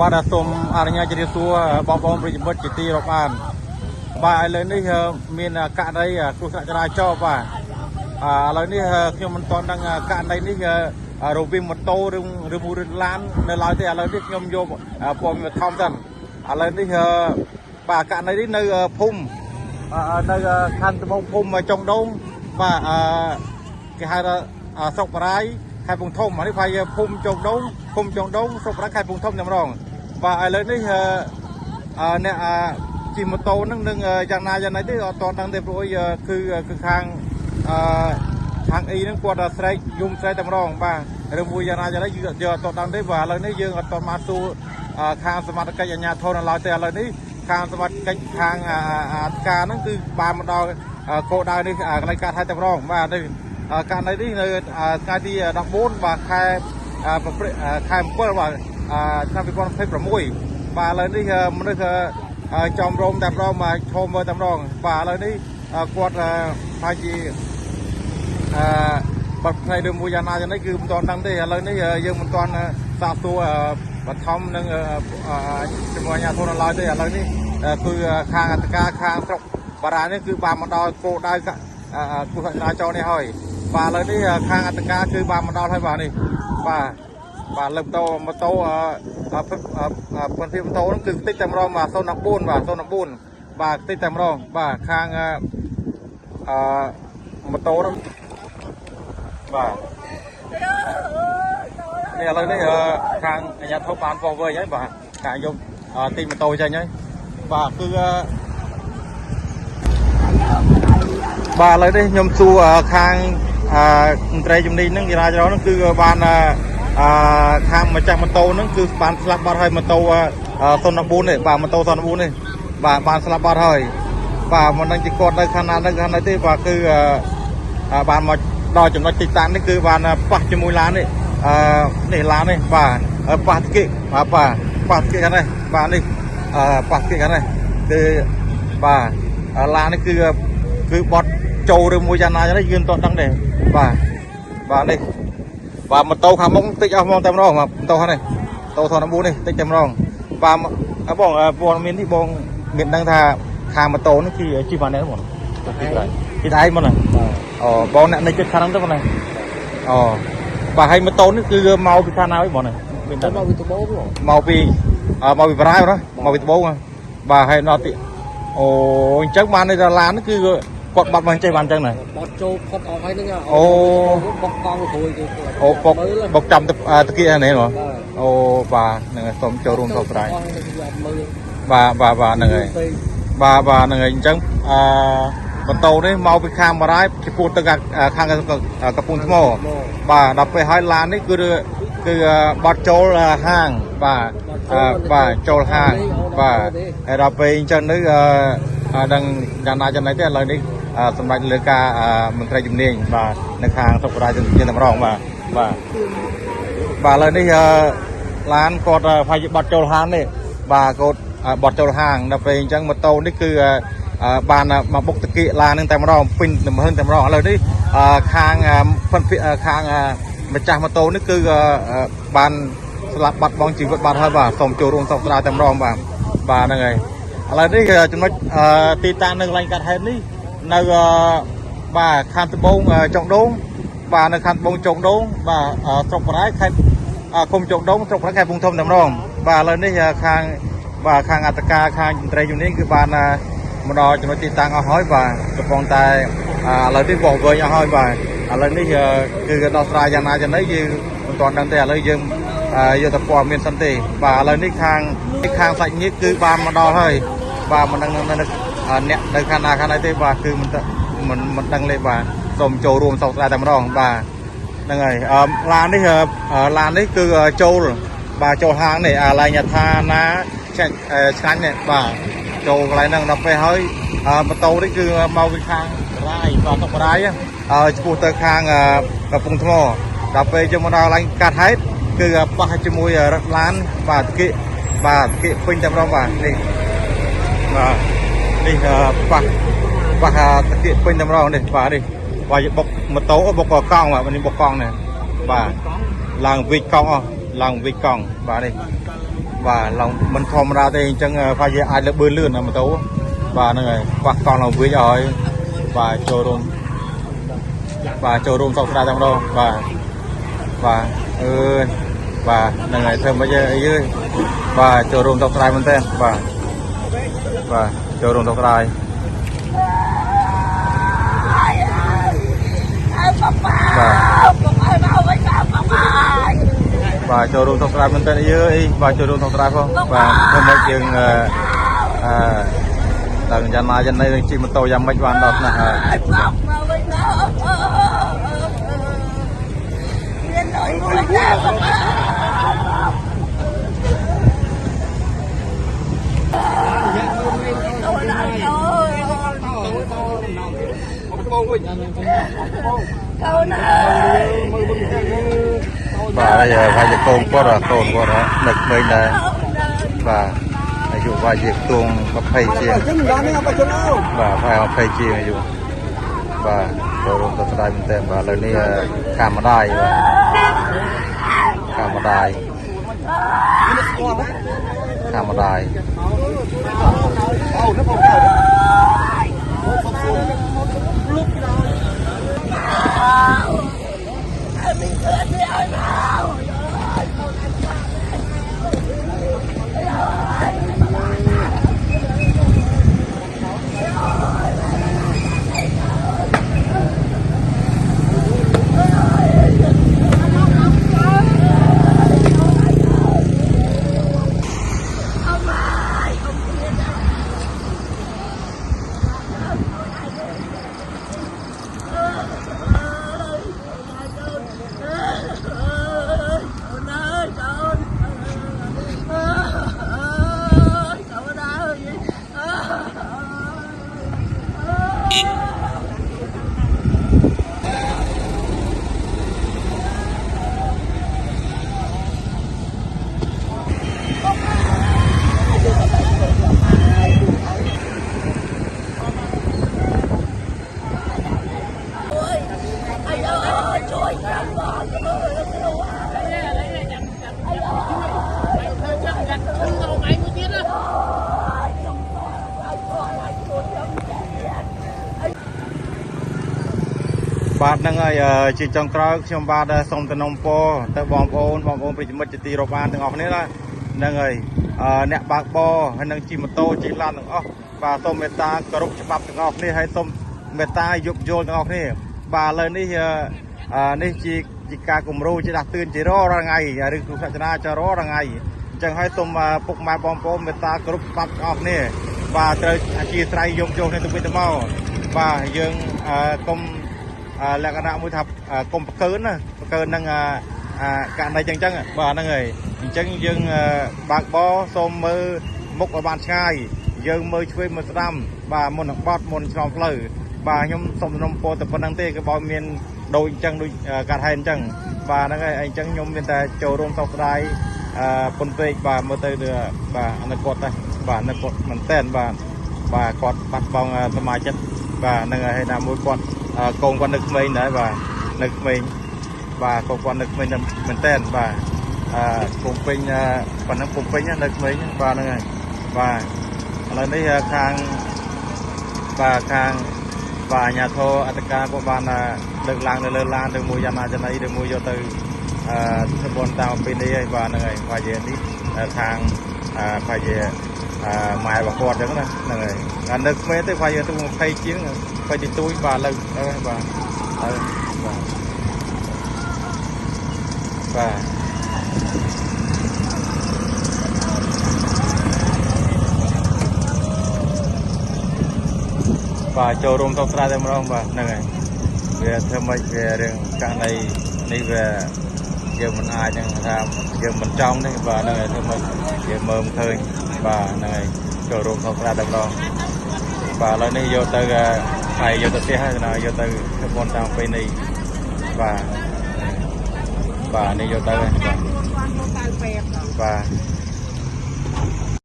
បាទសូមអនុញ្ញាតជម្រាបសួរបងប្អូនប្រិយមិត្តជាទីរាប់អានបាទឥឡូវនេះមានករណីគ្រោះថ្នាក់ចរាចរណ៍បាទឥឡូវនេះខ្ញុំមិនទាន់ដឹងករណីនេះរវាងម៉ូតូឬមួយឡាននៅឡើយទេឥឡូវនេះខ្ញុំយកព័ត៌មានបឋមសិនឥឡូវនេះបាទករណីនេះនៅភូមិនៅខណ្ឌត្បូងភូមិចុងដូងបាទគេហៅថាស្រុកបរាយខេត្តពងធំនេះផាយភូមិចុងដូងស្រុកបរាយខេត្តពងធំតែម្ដងបាទឥឡូវនេះអ្នកជិះម៉ូតូហ្នឹងនឹងយ៉ាងណាទេអត់តដឹងទេព្រោះគឺខាងអ៊ីហ្នឹងគាត់ស្រែកយំស្រែកតែម្ដងបាទឬមួយយ៉ាងណាយើងអត់តដឹងទេបាទឥឡូវនេះយើងអត់តមកសួរខាងសមត្ថកិច្ចអាជ្ញាធរនៅឡើយទេឥឡូវនេះខាងសមត្ថកិច្ចខាងអធិការហ្នឹងគឺបានមកដល់គោលដៅនេះកន្លែងកាត់ហេតុតែម្ដងបាទនេះករណីនេះនៅថ្ងៃទី14បាទខែ7បាទឆ្នាំ2026បាទឥឡូវនេះមនុស្សចំរោមតែម្ដងមកឈមមើលតែម្ដងបាទឥឡូវនេះគាត់ថាជាបាត់ផ្នែកឬមួយយ៉ាងណានេះគឺមិនទាន់ដឹងទេឥឡូវនេះយើងមិនទាន់សាកសួរបឋមនឹងជាមួយអាជ្ញាធរនៅឡើយទេឥឡូវនេះគឺខាងអធិការខាងស្រុកបារាយនេះគឺបានមកដល់គោលដៅគ្រោះថ្នាក់ចរាចរណ៍នេះហើយបាទឥឡូវនេះខាងអធិការគឺបានមកដល់ហើយបាទនេះបាទលើម៉ូតូពន្ធម៉ូតូហ្នឹងគឺតិចតែម្ដងបាទ014បាទ014បាទតិចតែម្ដងបាទខាងម៉ូតូហ្នឹងបាទនេះឥឡូវនេះខាងអាជ្ញាធរបានពោះវែងហើយបាទខាងយកទីម៉ូតូចេញហើយបាទគឺបាទឥឡូវនេះខ្ញុំសួរខាងមន្ត្រីជំនាញហ្នឹងចរាចរណ៍ហ្នឹងគឺបានខាងម្ចាស់ម៉ូតូហ្នឹងគឺបានស្លាប់បាត់ហើយម៉ូតូ014នេះបាទម៉ូតូ014នេះបាទបានស្លាប់បាត់ហើយបាទមិនដឹងជាគាត់នៅខាងណាទេបាទគឺបានមកដល់ចំណុចទីតាំងនេះគឺបានប៉ះជាមួយឡាននេះនេះឡាននេះបាទប៉ះតិកិបាទប៉ះតិកិខាងនេះបាទនេះប៉ះតិកិខាងនេះគឺបាទឡាននេះគឺបត់ចូលឬមួយយ៉ាងណានេះយើងមិនទាន់ដឹងទេបាទនេះបាទម៉ូតូខាងមុខតិចអស់ហ្មងតែម្ដងម៉ូតូខាងនេះម៉ូតូ014នេះតិចតែម្ដងបាទបងព័ត៌មាននេះបងមានដឹងថាខាងម៉ូតូនេះគឺជិះបានទេបងពីដៃមកណាអូបងអ្នកនៅជិតខាងហ្នឹងទៅបងណាអូបាទហើយម៉ូតូនេះគឺមកពីខាងណាវិញបងណាមានតែមកពីត្បូងមកពីបរាយណាមកពីត្បូងបាទហើយដល់ទីអូអញ្ចឹងបាននៅឡាននេះគឺគាត់បាត់មកចេះបានអញ្ចឹងណាបាត់ចូលផុតអស់ហើយហ្នឹងអូបុកកង់រួយគេអូបុកចាំតគៀនេះហ៎អូបាទហ្នឹងហើយសូមចូលរួមសោកស្ដាយបាទហ្នឹងហើយបាទហ្នឹងហើយអញ្ចឹងម៉ូតូនេះមកពីខាងបារាយពីពោះទៅខាងកំពង់ថ្មបាទដល់ពេលហើយឡាននេះគឺបាត់ចូលហាងបាទចូលហាងបាទហើយដល់ពេលអញ្ចឹងនេះដឹងយ៉ាងណាទេឥឡូវនេះសម្រាប់លើការមន្ត្រីជំនាញបាទនៅខាងស្រុកបរាយទៅជាតែម្ដងបាទឥឡូវនេះឡានគាត់ផាយបាត់ចូលហាងនេះបាទគាត់បាត់ចូលហាងដល់ពេលអញ្ចឹងម៉ូតូនេះគឺបានមកបុកតគៀកឡាននឹងតែម្ដងពេញតែម្ដងឥឡូវនេះខាងខាងម្ចាស់ម៉ូតូនេះគឺបានស្លាប់បាត់បង់ជីវិតបាត់ហើយបាទសូមចូលរួមសោកស្ដាយតែម្ដងបាទហ្នឹងហើយឥឡូវនេះចំណុចទីតាំងនៅកន្លែងកាត់ហេតុនេះនៅបាទខណ្ឌត្បូងចុងដូងបាទនៅខណ្ឌត្បូងចុងដូងបាទស្រុកបរាយខេត្តឃុំចុងដូងស្រុកបរាយខេត្តពងធំតែម្ដងបាទឥឡូវនេះខាងអធិការខាងមន្ត្រីជំនាញគឺបានមកដល់ចំណុចទីតាំងអស់ហើយបាទកំពុងតែឥឡូវនេះបោះវែងអស់ហើយបាទឥឡូវនេះគឺដោះស្រាយយ៉ាងណាយើងមិនទាន់ដឹងទេឥឡូវយើងយកតែព័ត៌មានសិនទេបាទឥឡូវនេះខាងសាច់ញាតិគឺបានមកដល់ហើយបាទមិនដឹងអ្នកនៅខាងណាទេបាទគឺមិនដឹងទេបាទសូមចូលរួមសោកស្ដាយតែម្ដងបាទហ្នឹងហើយឡាននេះគឺចូលហាងនេះឡាញថាណាឆ្ងាញ់នេះបាទចូលកន្លែងហ្នឹងដល់ពេលហើយម៉ូតូនេះគឺមកពីខាងរាយបាទស្រុករាយឆ្ពោះទៅខាងកំពង់ថ្មដល់ពេលយើងមកដល់កន្លែងកាត់ហេតុគឺប៉ះជាមួយរថឡានបាទតគៀកពេញតែម្ដងបាទនេះប៉ះតគៀកពេញតែម្ដងនេះបាទនេះបាទបុកម៉ូតូបុកកង់បាទនេះបុកកង់នេះបាទឡើងវិចកង់អស់ឡើងវិចកង់បាទនេះប và lòng mình thòm ra thì chẳng phải gì ai là bơi lươn mà tấu và này quạt con lòng với rồi và trồi rôm sau ra trong đó và này thơm bây giờ ấy và trồi rôm sau ra bên tên và trồi rôm sau ra và cho luôn thông bên tên dưới và cho luôn thông không và thêm một chuyện lần dân mai dân đây chỉ một tàu dầm mấy bạn đọc nè và bây giờ phải côn quá rồi nực mình là và ví dụ vài việc tuồng có phay chiên và phải học phay chiên ví dụ và rồi luôn tập đây mình tên và lần này cam mà đàiបាទហ្នឹងហើយជាចុងក្រោយខ្ញុំបាទសូមតំណពរទៅបងប្អូនប្រិយមិត្តជាទីរាប់អានទាំងអស់គ្នាណាហ្នឹងហើយអ្នកបើកបរហើយនឹងជិះម៉ូតូជិះឡានទាំងអស់បាទសូមមេត្តាគោរពច្បាប់ទាំងអស់គ្នាហើយសូមមេត្តាយោគយល់ទាំងអស់គ្នាបាទឥឡូវនេះនេះជាការគំរូជាដាស់តឿនជារាល់ថ្ងៃឬគ្រូសាស្ត្រាចារ្យរាល់ថ្ងៃអញ្ចឹងហើយសូមពុកម៉ែបងប្អូនមេត្តាគោរពច្បាប់ទាំងអស់គ្នាបាទត្រូវអធិស្ឋានយោគយល់គ្នាទៅវិញទៅមកបាទយើងកុំលក្ខណៈមួយថាកុំប្រកើននឹងករណីចឹងបាទហ្នឹងហើយអញ្ចឹងយើងបើកបរសូមមើលមុខឲ្យបានឆ្ងាយយើងមើលឆ្វេងមើលស្ដាំបាទមុននឹងបត់មុនឆ្លងផ្លូវបាទខ្ញុំសូមសំណូមពរតែប៉ុណ្្នឹងទេក៏បើមានដូចអញ្ចឹងដូចកាត់ហែអញ្ចឹងបាទហ្នឹងហើយអញ្ចឹងខ្ញុំមានតែចូលរួមសោកស្ដាយពុនពេកបាទមើលទៅបាទអនាគតដែរបាទអនាគតមែនតើបាទគាត់បាត់បង់សមាជិកបាទហ្នឹងហើយណាមួយគាត់កូនគាត់នៅក្មេងដែរបាទនៅក្មេងបាទកូនគាត់នៅក្មេងមែនតើបាទពុំពេញប៉ុណ្ណឹងពុំពេញនៅក្មេងបាទហ្នឹងហើយបាទឥឡូវនេះខាងអាជ្ញាធរអធិការក៏បានលើកឡើងនៅលើឡានទៅមួយយ៉ាងណាចំណៃឬមួយយកទៅធ្វើបនតាមពីនេះហើយបាទហ្នឹងហើយបាទយានេះខាងបាទយាម៉ែរបស់គាត់អញ្ចឹងណាហ្នឹងហើយនៅក្មេងទៅបាទយាទៅ20ជាង20ទីទួយបាទលើបាទបាទចូលរួមសោកស្ដាយតែម្ដងបាទហ្នឹងហើយវាធ្វើម៉េចវារឿងករណីនេះវាយើងមិនអាចនឹងថាយើងមិនចង់ទេបាទហ្នឹងហើយធ្វើម៉េចយើងមើលមិនឃើញបាទហ្នឹងហើយចូលរួមសោកស្ដាយតែម្ដងបាទឥឡូវនេះយកទៅហើយយកទៅផ្ទះហើយណាយកទៅធ្វើបុណ្យតាមពេលនេះបាទនេះយកទៅបាទ